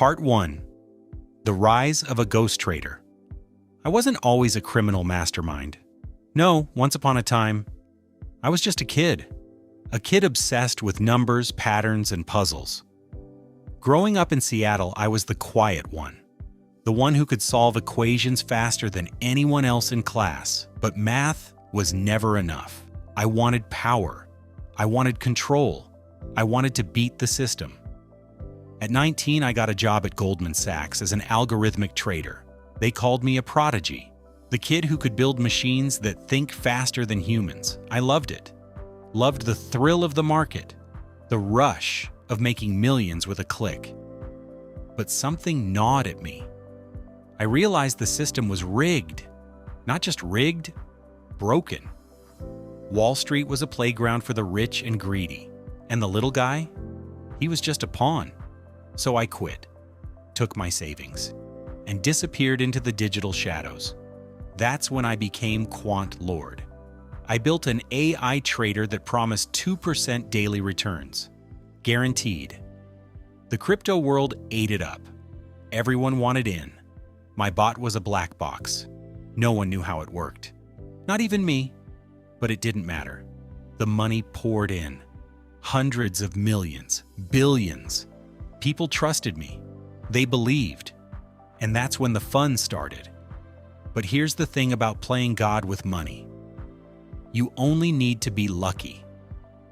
Part 1. The Rise of a Ghost Trader. I wasn't always a criminal mastermind. No, once upon a time, I was just a kid obsessed with numbers, patterns, and puzzles. Growing up in Seattle, I was the quiet one, the one who could solve equations faster than anyone else in class. But math was never enough. I wanted power. I wanted control. I wanted to beat the system. At 19, I got a job at Goldman Sachs as an algorithmic trader. They called me a prodigy, the kid who could build machines that think faster than humans. I loved it. Loved the thrill of the market, the rush of making millions with a click. But something gnawed at me. I realized the system was rigged. Not just rigged, broken. Wall Street was a playground for the rich and greedy. And the little guy? He was just a pawn. So I quit, took my savings, and disappeared into the digital shadows. That's when I became QuantLord. I built an AI trader that promised 2% daily returns. Guaranteed. The crypto world ate it up. Everyone wanted in. My bot was a black box. No one knew how it worked. Not even me. But it didn't matter. The money poured in. Hundreds of millions, billions. People trusted me. They believed. And that's when the fun started. But here's the thing about playing God with money. You only need to be lucky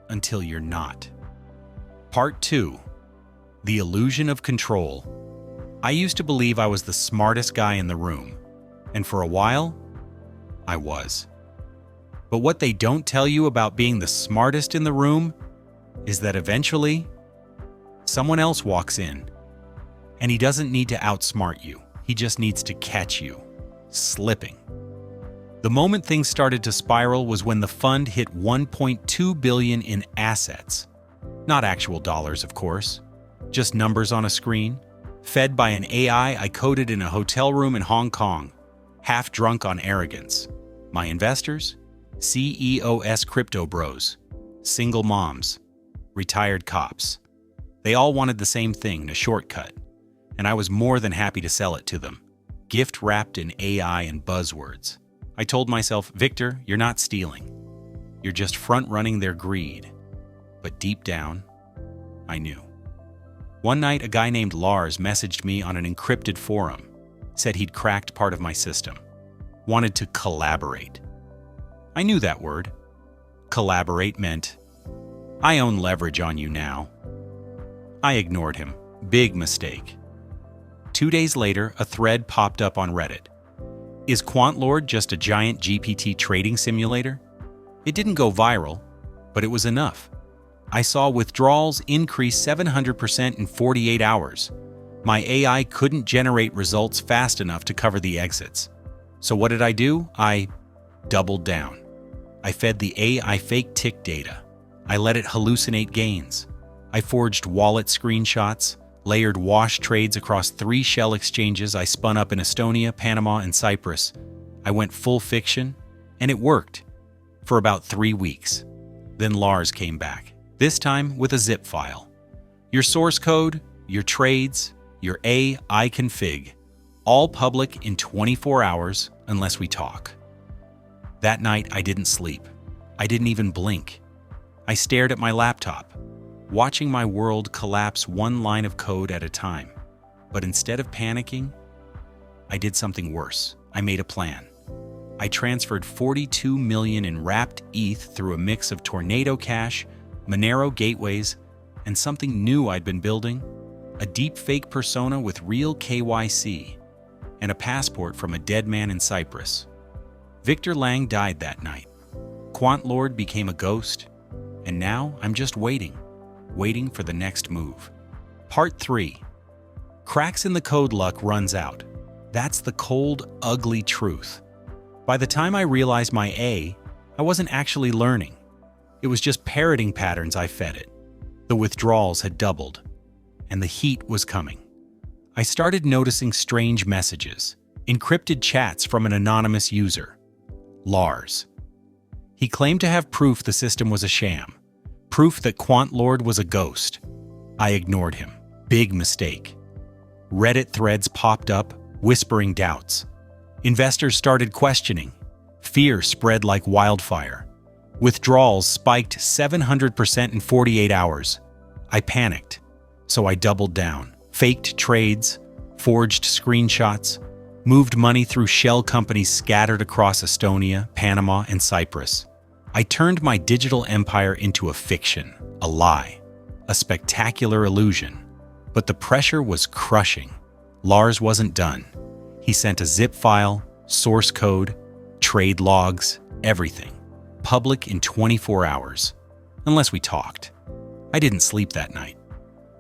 until you're not. Part 2. The Illusion of Control. I used to believe I was the smartest guy in the room. And for a while, I was. But what they don't tell you about being the smartest in the room is that eventually, someone else walks in, and he doesn't need to outsmart you. He just needs to catch you slipping. The moment things started to spiral was when the fund hit $1.2 billion in assets. Not actual dollars, of course. Just numbers on a screen, fed by an AI I coded in a hotel room in Hong Kong, half drunk on arrogance. My investors? CEOs crypto bros, single moms, retired cops. They all wanted the same thing, a shortcut, and I was more than happy to sell it to them, gift wrapped in AI and buzzwords. I told myself, Victor, you're not stealing. You're just front-running their greed. But deep down, I knew. One night, a guy named Lars messaged me on an encrypted forum, said he'd cracked part of my system, wanted to collaborate. I knew that word. Collaborate meant, I own leverage on you now. I ignored him. Big mistake. 2 days later, a thread popped up on Reddit. Is QuantLord just a giant GPT trading simulator? It didn't go viral, but it was enough. I saw withdrawals increase 700% in 48 hours. My AI couldn't generate results fast enough to cover the exits. So what did I do? I doubled down. I fed the AI fake tick data. I let it hallucinate gains. I forged wallet screenshots, layered wash trades across 3 shell exchanges I spun up in Estonia, Panama, and Cyprus. I went full fiction, and it worked for about 3 weeks. Then Lars came back, this time with a zip file. Your source code, your trades, your AI config, all public in 24 hours unless we talk. That night, I didn't sleep. I didn't even blink. I stared at my laptop, watching my world collapse one line of code at a time. But instead of panicking, I did something worse. I made a plan. I transferred 42 million in wrapped ETH through a mix of Tornado Cash, Monero gateways, and something new I'd been building, a deep fake persona with real KYC, and a passport from a dead man in Cyprus. Victor Lang died that night. QuantLord became a ghost, and now I'm just waiting for the next move. Part 3. Cracks in the code luck runs out. That's the cold, ugly truth. By the time I realized my I wasn't actually learning. It was just parroting patterns I fed it. The withdrawals had doubled, and the heat was coming. I started noticing strange messages, encrypted chats from an anonymous user, Lars. He claimed to have proof the system was a sham, proof that QuantLord was a ghost. I ignored him. Big mistake. Reddit threads popped up, whispering doubts. Investors started questioning. Fear spread like wildfire. Withdrawals spiked 700% in 48 hours. I panicked, so I doubled down. Faked trades, forged screenshots, moved money through shell companies scattered across Estonia, Panama, and Cyprus. I turned my digital empire into a fiction, a lie, a spectacular illusion. But the pressure was crushing. Lars wasn't done. He sent a zip file, source code, trade logs, everything. Public in 24 hours. Unless we talked. I didn't sleep that night.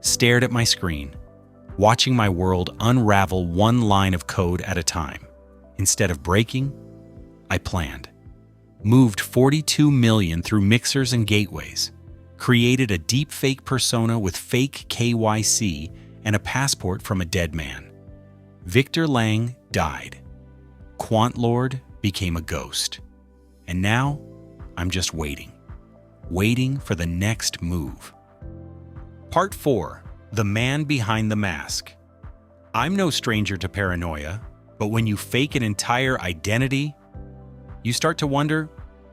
Stared at my screen, watching my world unravel one line of code at a time. Instead of breaking, I planned. Moved 42 million through mixers and gateways. Created a deepfake persona with fake KYC and a passport from a dead man. Victor Lang died. QuantLord became a ghost. And now, I'm just waiting. Waiting for the next move. Part 4. The Man Behind the Mask. I'm no stranger to paranoia, but when you fake an entire identity, you start to wonder,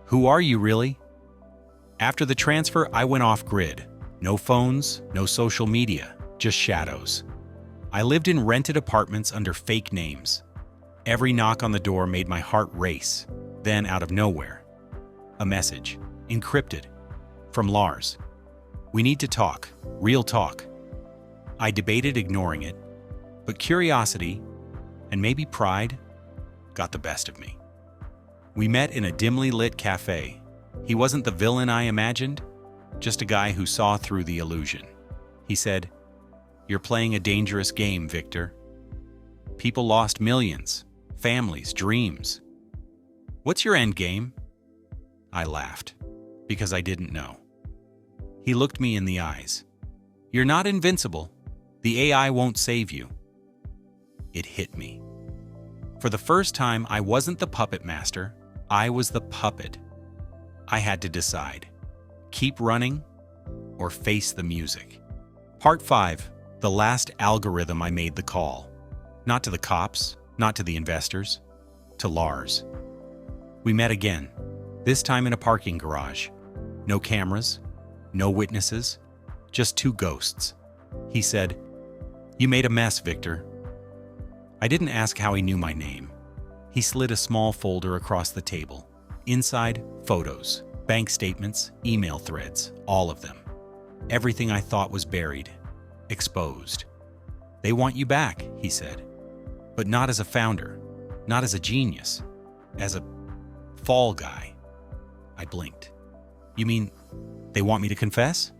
who are you really? After the transfer, I went off-grid. No phones, no social media, just shadows. I lived in rented apartments under fake names. Every knock on the door made my heart race. Then, out of nowhere, a message, encrypted, from Lars. We need to talk, real talk. I debated ignoring it, but curiosity, and maybe pride, got the best of me. We met in a dimly lit cafe. He wasn't the villain I imagined, just a guy who saw through the illusion. He said, "You're playing a dangerous game, Victor. People lost millions, families, dreams. What's your end game?" I laughed, because I didn't know. He looked me in the eyes. "You're not invincible. The AI won't save you." It hit me. For the first time, I wasn't the puppet master. I was the puppet. I had to decide. Keep running or face the music. Part 5. The last algorithm I made the call. Not to the cops, not to the investors, to Lars. We met again, this time in a parking garage. No cameras, no witnesses, just two ghosts. He said, "You made a mess, Victor." I didn't ask how he knew my name. He slid a small folder across the table. Inside, photos, bank statements, email threads, all of them. Everything I thought was buried, exposed. "They want you back," he said. "But not as a founder, not as a genius, as a fall guy." I blinked. "You mean they want me to confess?"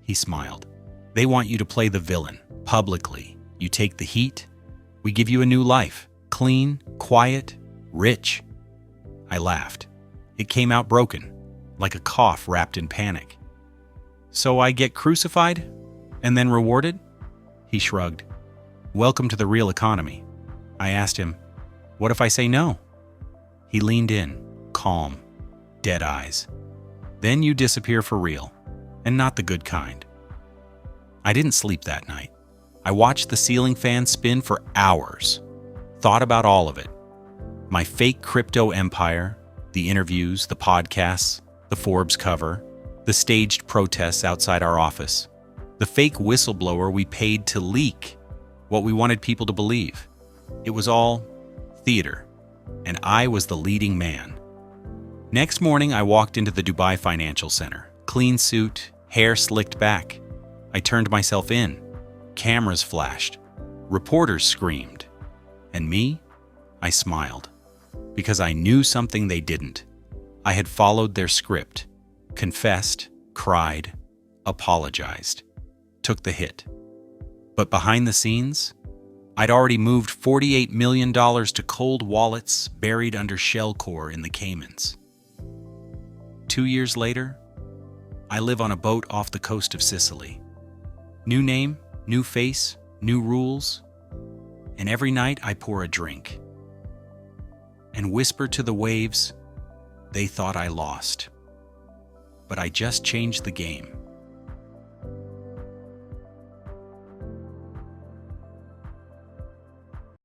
He smiled. "They want you to play the villain, publicly. You take the heat. We give you a new life, clean, quiet, rich." I laughed. It came out broken, like a cough wrapped in panic. "So I get crucified and then rewarded?" He shrugged. "Welcome to the real economy." I asked him, "What if I say no?" He leaned in, calm, dead eyes. "Then you disappear for real, and not the good kind." I didn't sleep that night. I watched the ceiling fan spin for hours, thought about all of it. My fake crypto empire, the interviews, the podcasts, the Forbes cover, the staged protests outside our office, the fake whistleblower we paid to leak what we wanted people to believe. It was all theater, and I was the leading man. Next morning, I walked into the Dubai Financial Center. Clean suit, hair slicked back. I turned myself in. Cameras flashed. Reporters screamed. And me? I smiled. Because I knew something they didn't. I had followed their script. Confessed, cried, apologized. Took the hit. But behind the scenes, I'd already moved $48 million to cold wallets buried under shell core in the Caymans. 2 years later, I live on a boat off the coast of Sicily. New name, new face, new rules, and every night I pour a drink and whisper to the waves, they thought I lost. But I just changed the game.